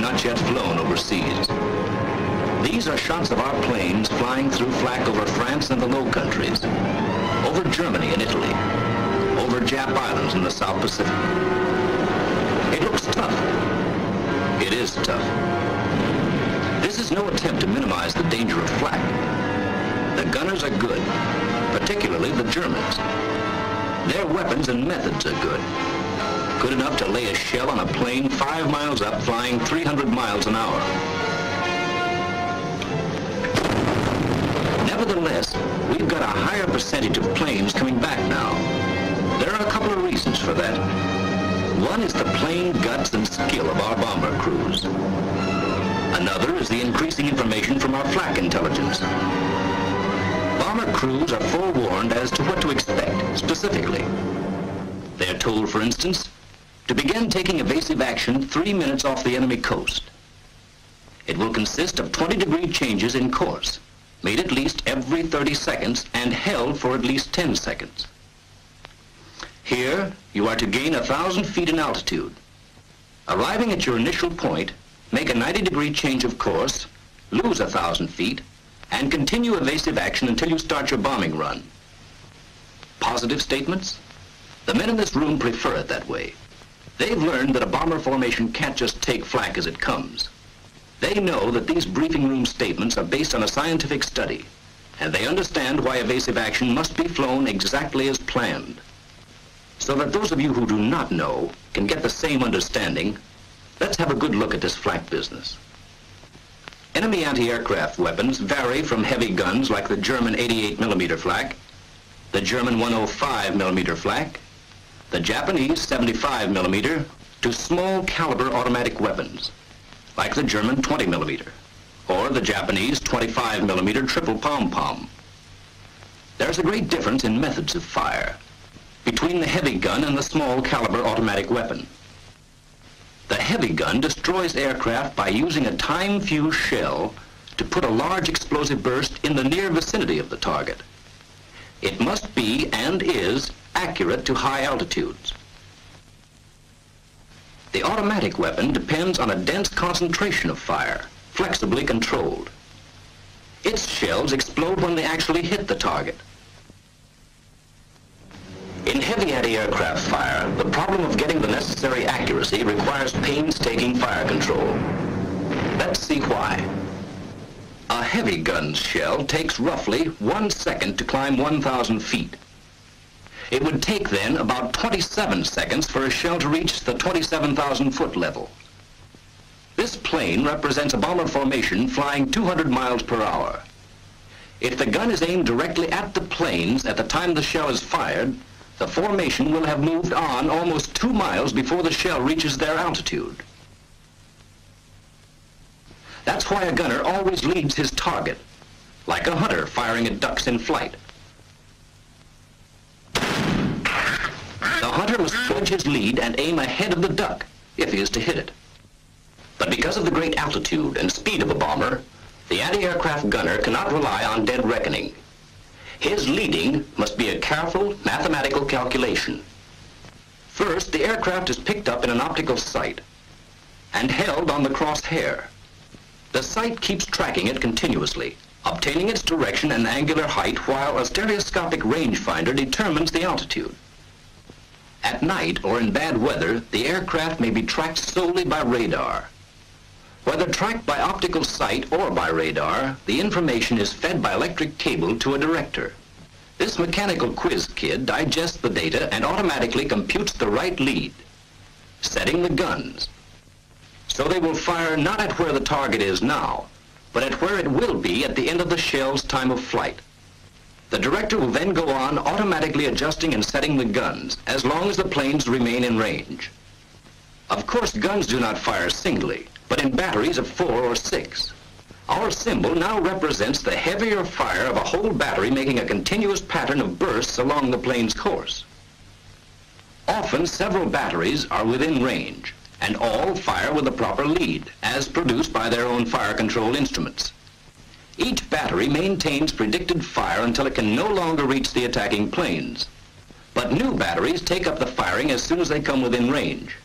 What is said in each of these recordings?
not yet flown overseas. These are shots of our planes flying through flak over France and the Low Countries, over Germany and Italy, over Jap Islands in the South Pacific. It looks tough. It is tough. This is no attempt to minimize the danger of flak. The gunners are good, particularly the Germans. Their weapons and methods are good. Good enough to lay a shell on a plane 5 miles up, flying 300 miles an hour. Nevertheless, we've got a higher percentage of planes coming back now. There are a couple of reasons for that. One is the plain guts and skill of our bomber crews. Another is the increasing information from our flak intelligence. Bomber crews are forewarned as to what to expect, specifically. They're told, for instance, to begin taking evasive action 3 minutes off the enemy coast. It will consist of 20-degree changes in course, made at least every 30 seconds and held for at least 10 seconds. Here, you are to gain 1,000 feet in altitude. Arriving at your initial point, make a 90-degree change of course, lose 1,000 feet, and continue evasive action until you start your bombing run. Positive statements? The men in this room prefer it that way. They've learned that a bomber formation can't just take flak as it comes. They know that these briefing room statements are based on a scientific study, and they understand why evasive action must be flown exactly as planned. So that those of you who do not know can get the same understanding, let's have a good look at this flak business. Enemy anti-aircraft weapons vary from heavy guns like the German 88mm flak, the German 105mm flak, the Japanese 75mm, to small caliber automatic weapons like the German 20mm or the Japanese 25mm triple pom-pom. There's a great difference in methods of fire between the heavy gun and the small caliber automatic weapon. The heavy gun destroys aircraft by using a time-fused shell to put a large explosive burst in the near vicinity of the target. It must be, and is, accurate to high altitudes. The automatic weapon depends on a dense concentration of fire, flexibly controlled. Its shells explode when they actually hit the target. In heavy anti-aircraft fire, the problem of getting the necessary accuracy requires painstaking fire control. Let's see why. A heavy gun's shell takes roughly 1 second to climb 1,000 feet. It would take then about 27 seconds for a shell to reach the 27,000-foot level. This plane represents a bomber formation flying 200 miles per hour. If the gun is aimed directly at the planes at the time the shell is fired, the formation will have moved on almost 2 miles before the shell reaches their altitude. That's why a gunner always leads his target, like a hunter firing at ducks in flight. The hunter must pledge his lead and aim ahead of the duck, if he is to hit it. But because of the great altitude and speed of a bomber, the anti-aircraft gunner cannot rely on dead reckoning. His leading must be a careful mathematical calculation. First, the aircraft is picked up in an optical sight and held on the crosshair. The sight keeps tracking it continuously, obtaining its direction and angular height while a stereoscopic rangefinder determines the altitude. At night or in bad weather, the aircraft may be tracked solely by radar. Whether tracked by optical sight or by radar, the information is fed by electric cable to a director. This mechanical quiz kid digests the data and automatically computes the right lead, setting the guns. So they will fire not at where the target is now, but at where it will be at the end of the shell's time of flight. The director will then go on automatically adjusting and setting the guns as long as the planes remain in range. Of course, guns do not fire singly, but in batteries of 4 or 6. Our symbol now represents the heavier fire of a whole battery making a continuous pattern of bursts along the plane's course. Often, several batteries are within range, and all fire with the proper lead, as produced by their own fire control instruments. Each battery maintains predicted fire until it can no longer reach the attacking planes. But new batteries take up the firing as soon as they come within range.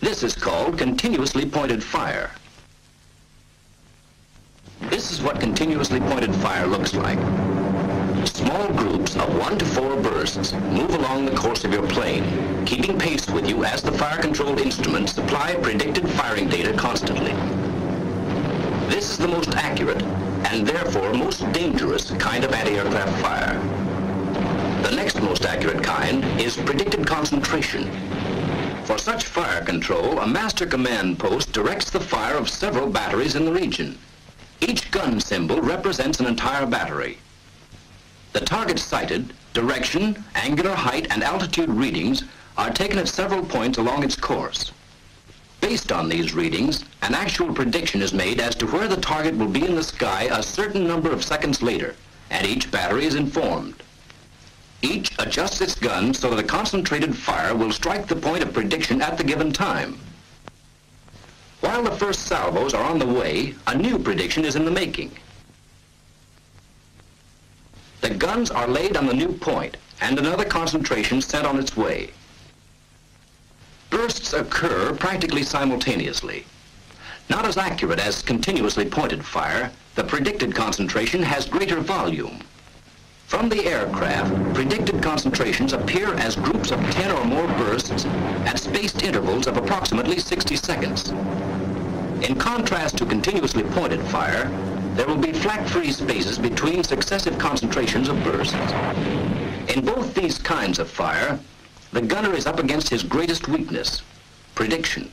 This is called continuously pointed fire. This is what continuously pointed fire looks like. Small groups of 1 to 4 bursts move along the course of your plane, keeping pace with you as the fire-controlled instruments supply predicted firing data constantly. This is the most accurate and therefore most dangerous kind of anti-aircraft fire. The next most accurate kind is predicted concentration. For such fire control, a master command post directs the fire of several batteries in the region. Each gun symbol represents an entire battery. The target sighted, direction, angular height, and altitude readings are taken at several points along its course. Based on these readings, an actual prediction is made as to where the target will be in the sky a certain number of seconds later, and each battery is informed. Each adjusts its gun so that a concentrated fire will strike the point of prediction at the given time. While the first salvos are on the way, a new prediction is in the making. The guns are laid on the new point, and another concentration sent on its way. Bursts occur practically simultaneously. Not as accurate as continuously pointed fire, the predicted concentration has greater volume. From the aircraft, predicted concentrations appear as groups of 10 or more bursts at spaced intervals of approximately 60 seconds. In contrast to continuously pointed fire, there will be flak-free spaces between successive concentrations of bursts. In both these kinds of fire, the gunner is up against his greatest weakness, prediction.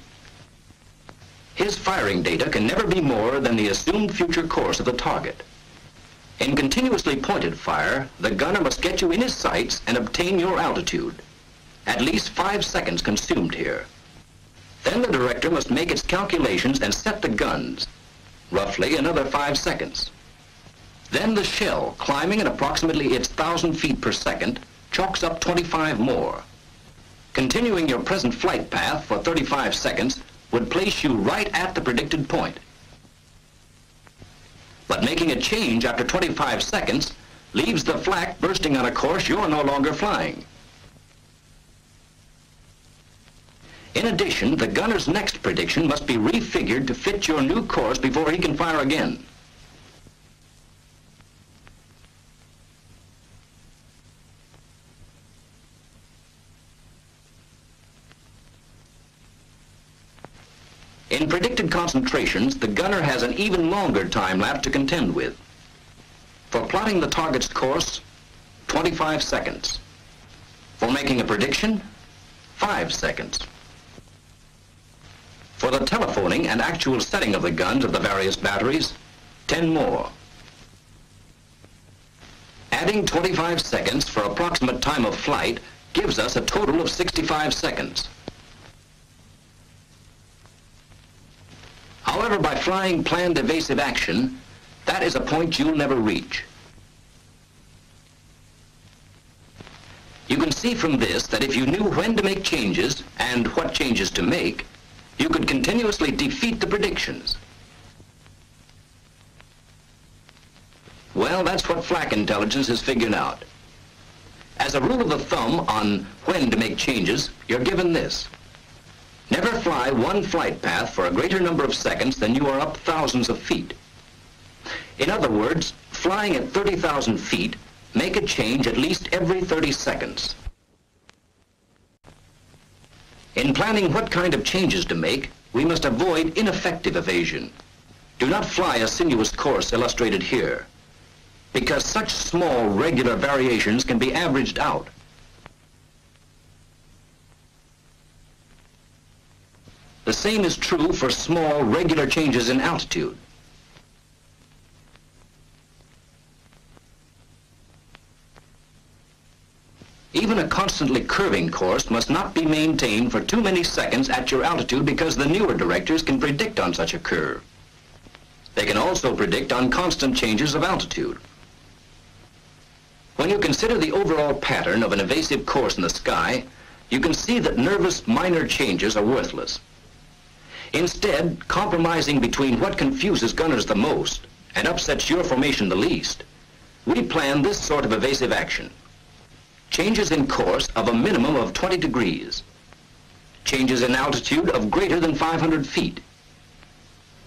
His firing data can never be more than the assumed future course of the target. In continuously pointed fire, the gunner must get you in his sights and obtain your altitude. At least 5 seconds consumed here. Then the director must make its calculations and set the guns. Roughly another 5 seconds. Then the shell, climbing at approximately its 1,000 feet per second, chalks up 25 more. Continuing your present flight path for 35 seconds would place you right at the predicted point. But making a change after 25 seconds leaves the flak bursting on a course you're no longer flying. In addition, the gunner's next prediction must be refigured to fit your new course before he can fire again. In predicted concentrations, the gunner has an even longer time lapse to contend with. For plotting the target's course, 25 seconds. For making a prediction, 5 seconds. For the telephoning and actual setting of the guns of the various batteries, 10 more. Adding 25 seconds for approximate time of flight gives us a total of 65 seconds. However, by flying planned evasive action, that is a point you'll never reach. You can see from this that if you knew when to make changes and what changes to make, you could continuously defeat the predictions. Well, that's what flak intelligence has figured out. As a rule of the thumb on when to make changes, you're given this. Never fly one flight path for a greater number of seconds than you are up thousands of feet. In other words, flying at 30,000 feet, make a change at least every 30 seconds. In planning what kind of changes to make, we must avoid ineffective evasion. Do not fly a sinuous course illustrated here, because such small, regular variations can be averaged out. The same is true for small, regular changes in altitude. Even a constantly curving course must not be maintained for too many seconds at your altitude, because the newer directors can predict on such a curve. They can also predict on constant changes of altitude. When you consider the overall pattern of an evasive course in the sky, you can see that nervous minor changes are worthless. Instead, compromising between what confuses gunners the most and upsets your formation the least, we plan this sort of evasive action. Changes in course of a minimum of 20 degrees. Changes in altitude of greater than 500 feet.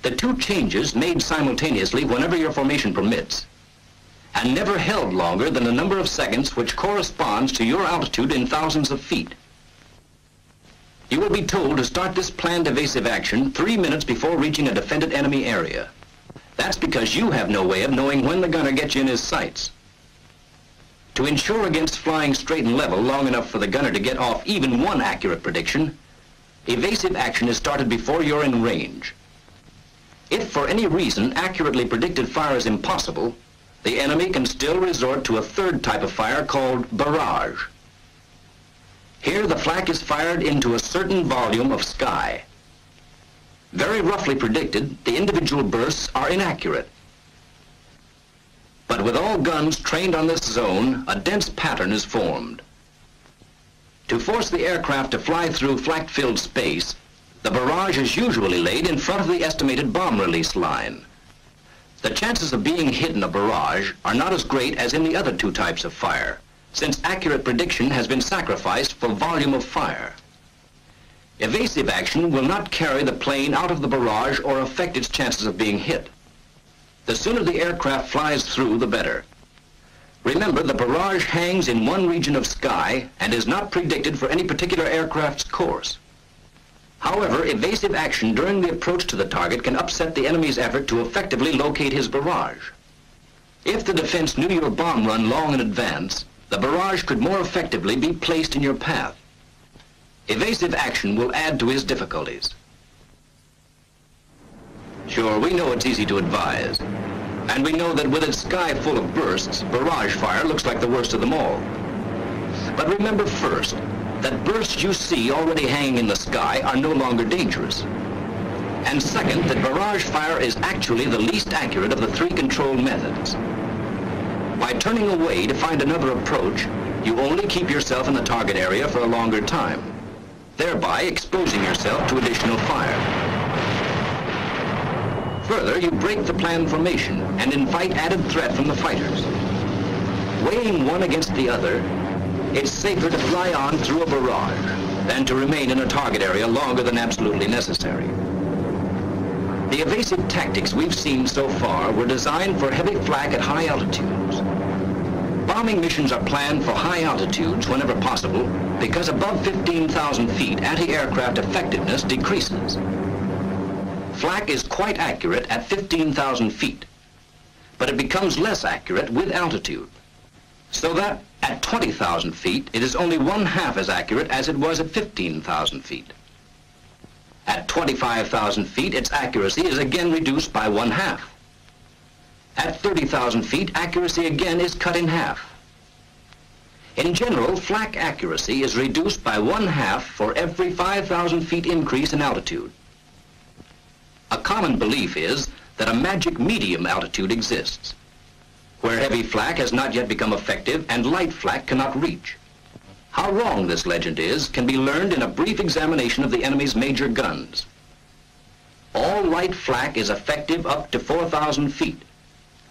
The two changes made simultaneously whenever your formation permits, and never held longer than the number of seconds which corresponds to your altitude in thousands of feet. You will be told to start this planned evasive action 3 minutes before reaching a defended enemy area. That's because you have no way of knowing when the gunner gets you in his sights. To ensure against flying straight and level long enough for the gunner to get off even one accurate prediction, evasive action is started before you're in range. If for any reason accurately predicted fire is impossible, the enemy can still resort to a third type of fire called barrage. Here the flak is fired into a certain volume of sky. Very roughly predicted, the individual bursts are inaccurate. But with all guns trained on this zone, a dense pattern is formed. To force the aircraft to fly through flak-filled space, the barrage is usually laid in front of the estimated bomb release line. The chances of being hit in a barrage are not as great as in the other two types of fire, since accurate prediction has been sacrificed for volume of fire. Evasive action will not carry the plane out of the barrage or affect its chances of being hit. The sooner the aircraft flies through, the better. Remember, the barrage hangs in one region of sky and is not predicted for any particular aircraft's course. However, evasive action during the approach to the target can upset the enemy's effort to effectively locate his barrage. If the defense knew your bomb run long in advance, the barrage could more effectively be placed in your path. Evasive action will add to his difficulties. Sure, we know it's easy to advise, and we know that with its sky full of bursts, barrage fire looks like the worst of them all. But remember first, that bursts you see already hanging in the sky are no longer dangerous. And second, that barrage fire is actually the least accurate of the three control methods. By turning away to find another approach, you only keep yourself in the target area for a longer time, thereby exposing yourself to additional fire. Further, you break the planned formation and invite added threat from the fighters. Weighing one against the other, it's safer to fly on through a barrage than to remain in a target area longer than absolutely necessary. The evasive tactics we've seen so far were designed for heavy flak at high altitudes. Bombing missions are planned for high altitudes whenever possible because above 15,000 feet anti-aircraft effectiveness decreases. Flak is quite accurate at 15,000 feet, but it becomes less accurate with altitude, so that at 20,000 feet it is only 1/2 as accurate as it was at 15,000 feet. At 25,000 feet, its accuracy is again reduced by 1/2. At 30,000 feet, accuracy again is cut in half. In general, flak accuracy is reduced by 1/2 for every 5,000 feet increase in altitude. A common belief is that a magic medium altitude exists, where heavy flak has not yet become effective and light flak cannot reach. How wrong this legend is can be learned in a brief examination of the enemy's major guns. All light flak is effective up to 4,000 feet,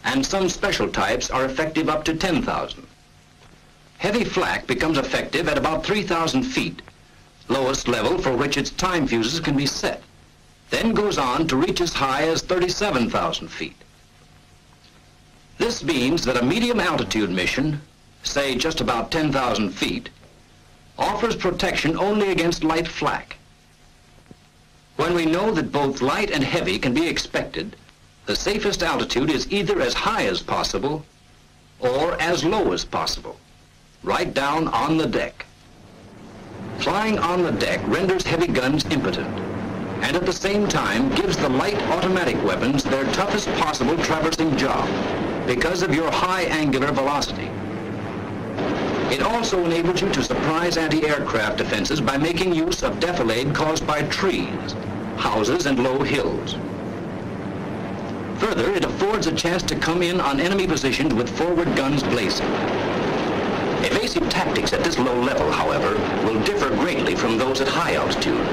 and some special types are effective up to 10,000. Heavy flak becomes effective at about 3,000 feet, lowest level for which its time fuses can be set, then goes on to reach as high as 37,000 feet. This means that a medium altitude mission, say just about 10,000 feet, offers protection only against light flak. When we know that both light and heavy can be expected, the safest altitude is either as high as possible or as low as possible, right down on the deck. Flying on the deck renders heavy guns impotent, and at the same time gives the light automatic weapons their toughest possible traversing job because of your high angular velocity. It also enables you to surprise anti-aircraft defenses by making use of defilade caused by trees, houses, and low hills. Further, it affords a chance to come in on enemy positions with forward guns blazing. Evasive tactics at this low level, however, will differ greatly from those at high altitude.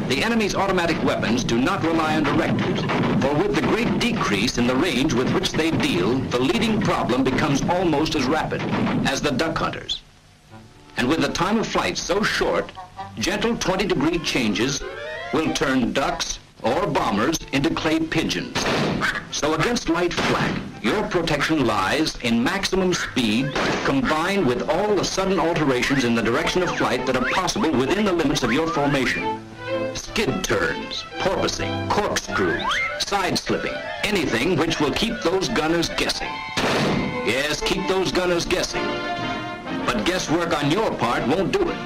The enemy's automatic weapons do not rely on directors, for with the great decrease in the range with which they deal, the leading problem becomes almost as rapid as the duck hunters. And with the time of flight so short, gentle 20-degree changes will turn ducks or bombers into clay pigeons. So against light flak, your protection lies in maximum speed combined with all the sudden alterations in the direction of flight that are possible within the limits of your formation. Skid turns, porpoising, corkscrews, side-slipping, anything which will keep those gunners guessing. Yes, keep those gunners guessing. But guesswork on your part won't do it.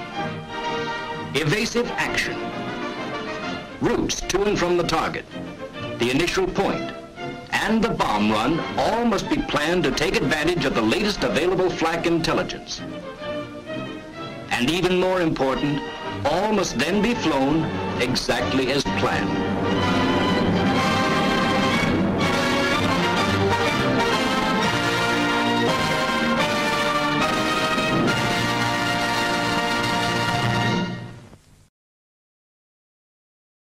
Evasive action. Routes to and from the target, the initial point, and the bomb run all must be planned to take advantage of the latest available flak intelligence. And even more important, all must then be flown exactly as planned.